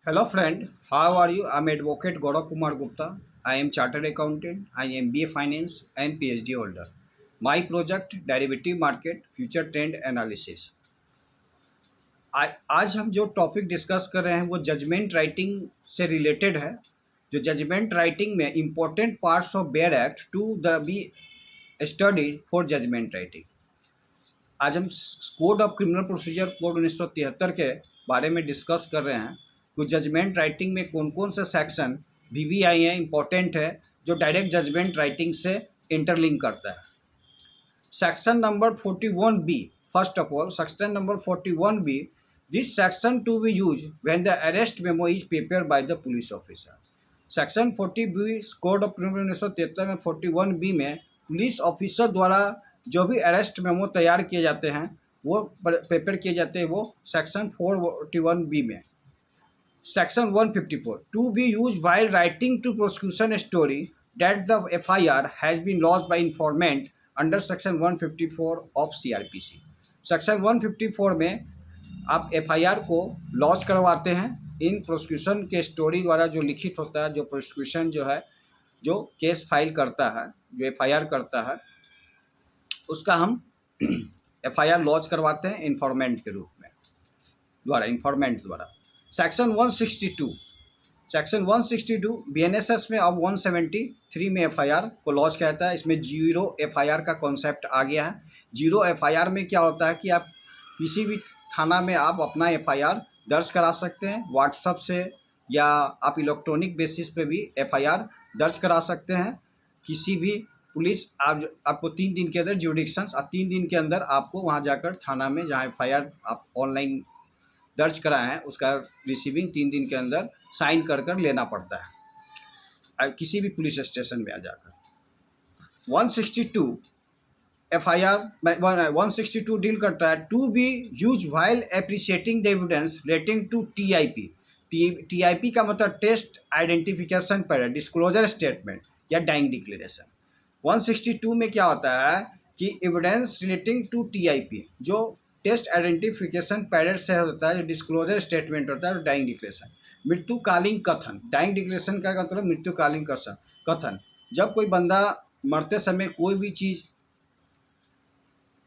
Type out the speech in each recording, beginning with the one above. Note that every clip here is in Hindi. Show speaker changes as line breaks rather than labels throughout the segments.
Hello friend, how are you? I'm Advocate Gaurav Kumar Gupta. I am Chartered Accountant. I am MBA Finance and PhD holder. My project Derivative Market Future Trend Analysis. आज हम जो टॉपिक डिस्कस कर रहे हैं वो जजमेंट राइटिंग से रिलेटेड है। जो जजमेंट राइटिंग में important parts of bare act to the be study for judgement writing. आज हम code of criminal procedure code 1973 के बारे में डिस्कस कर रहे हैं। कुछ जजमेंट राइटिंग में कौन कौन से सेक्शन VVI हैं, इम्पोर्टेंट है, जो डायरेक्ट जजमेंट राइटिंग से इंटरलिंक करता है। Section number 41B, first of all section number 41B, this section two be use when the arrest memo is prepare by the police officer. Section 40B code of criminal 1973 में 41B में पुलिस ऑफिसर द्वारा जो भी अरेस्ट मेमो तैयार किए जाते हैं, वो प्रिपेयर किए जाते हैं, वो सेक्शन 441B में। Section 154 to be used while writing to prosecution story that the FIR has been lodged by informant under Section 154 of CRPC। Section 154 में आप FIR को लॉन्च करवाते हैं इन प्रोसिक्यूशन के स्टोरी द्वारा, जो लिखित होता है, जो प्रोसिक्यूशन जो है, जो केस फाइल करता है, जो FIR करता है, उसका हम FIR लॉन्च करवाते हैं इन्फॉर्मेंट के रूप में इन्फॉर्मेंट द्वारा। सेक्शन 162 BNSS में अब 173 में FIR को लॉन्च कहता है। इसमें जीरो FIR का कॉन्सेप्ट आ गया है। जीरो FIR में क्या होता है कि आप किसी भी थाना में आप अपना FIR दर्ज करा सकते हैं व्हाट्सएप से, या आप इलेक्ट्रॉनिक बेसिस पे भी FIR दर्ज करा सकते हैं। किसी भी पुलिस आपको 3 दिन के अंदर ज्यूडिक्शन, 3 दिन के अंदर आपको वहाँ जाकर थाना में जहाँ FIR आप ऑनलाइन दर्ज कराए हैं उसका रिसीविंग 3 दिन के अंदर साइन कर लेना पड़ता है किसी भी पुलिस स्टेशन में आ जाकर। 162 FIR 162 डील करता है to be use while appreciating the evidence relating to TIP। TIP का मतलब टेस्ट आइडेंटिफिकेशन पर डिस्क्लोजर स्टेटमेंट या डाइंग डिक्लेरेशन। 162 में क्या होता है कि एविडेंस रिलेटिंग टू TIP जो टेस्ट आइडेंटिफिकेशन पैरेड से होता है, जो डिस्क्लोजर स्टेटमेंट होता है, डाइंग डिक्लेरेशन। मृत्युकालीन कथन, डाइंग डिक्लेरेशन का मतलब मृत्युकालीन कथन, जब कोई बंदा मरते समय कोई भी चीज़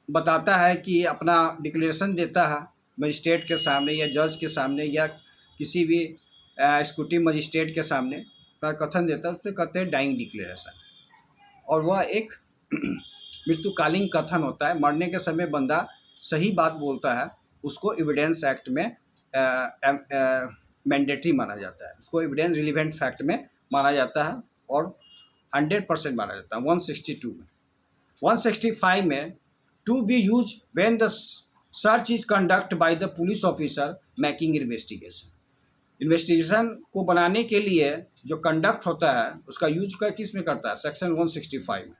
बताता है कि अपना डिक्लेरेशन देता है मजिस्ट्रेट के सामने या जज के सामने या किसी भी एक्सिक्यूटिव मजिस्ट्रेट के सामने का कथन देता है, उससे कहते हैं डाइंग डिक्लेरेशन। और वह एक मृत्युकालीन कथन होता है। मरने के समय बंदा सही बात बोलता है, उसको एविडेंस एक्ट में मैंडेटरी माना जाता है, उसको एविडेंस रिलीवेंट फैक्ट में माना जाता है और 100% माना जाता है 162 में। 165 में to be use when the search is conduct by the police officer making investigation को बनाने के लिए जो कंडक्ट होता है उसका यूज का किस में करता है, सेक्शन 165 में।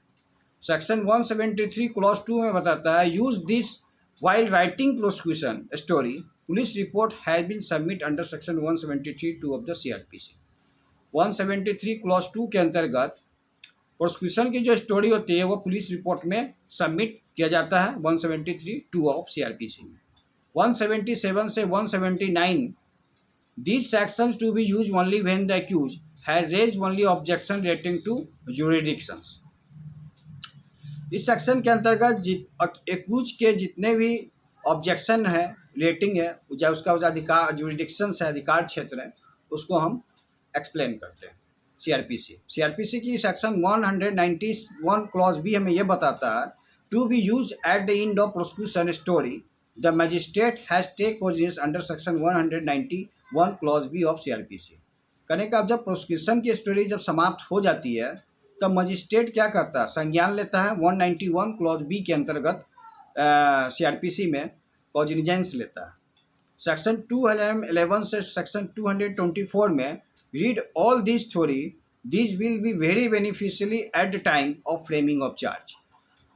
सेक्शन 173 क्लॉज 2 में बताता है use this while writing prosecution story police report has been submit under section 173(2) of the CRPC। 173 clause 2 के अंतर्गत प्रोसिक्यूशन की जो स्टोरी होती है वो पुलिस रिपोर्ट में सबमिट किया जाता है 173(2) ऑफ CRPC में। 177 से 179 these sections to be used only when the accused has raised only objection relating to jurisdictions। इस सेक्शन के अंतर्गत एक्यूज के जितने भी ऑब्जेक्शन है, रेटिंग है, चाहे उसका अधिकार जुरिडिक्शन है, अधिकार क्षेत्र है, उसको हम एक्सप्लेन करते हैं। CRPC की सेक्शन 191 क्लॉज B हमें यह बताता है to be use at the end of prosecution story the magistrate has take cognizance under section 191 clause B of CRPC। कहने का जब प्रोसिक्यूशन की स्टोरी जब समाप्त हो जाती है तब मजिस्ट्रेट क्या करता है, संज्ञान लेता है 191 क्लॉज B के अंतर्गत CRPC में कॉजिनिजेंस लेता है। सेक्शन 211 से सेक्शन 224 में read all this theory this will be very beneficially at the time of framing of charge.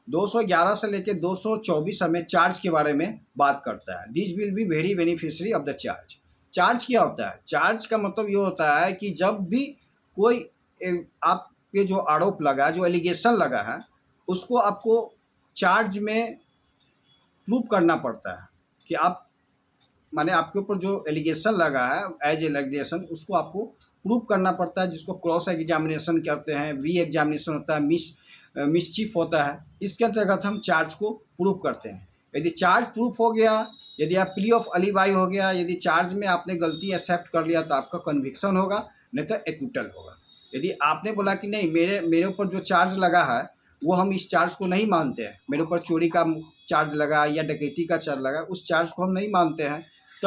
211 से लेकर 224 हमें चार्ज के बारे में बात करता है। This will be very beneficiary of the charge. Charge क्या होता है? चार्ज का मतलब ये होता है कि जब भी कोई आप पे जो आरोप लगा, जो एलिगेशन लगा है, उसको आपको चार्ज में प्रूव करना पड़ता है कि आप माने आपके ऊपर जो एलिगेशन लगा है एज एलिगेशन, उसको आपको प्रूव करना पड़ता है, जिसको क्रॉस एग्जामिनेशन कहते हैं, री एग्जामिनेशन होता है, मिसचीफ होता है। इसके अंतर्गत हम चार्ज को प्रूव करते हैं। यदि चार्ज प्रूफ हो गया, यदि आप प्ली ऑफ अलीबाई हो गया, यदि चार्ज में आपने गलती एक्सेप्ट कर लिया तो आपका कन्विक्शन होगा, नहीं तो एक्विटल होगा। यदि आपने बोला कि नहीं, मेरे ऊपर जो चार्ज लगा है वो हम इस चार्ज को नहीं मानते हैं, मेरे ऊपर चोरी का चार्ज लगा या डकैती का चार्ज लगा, उस चार्ज को हम नहीं मानते हैं,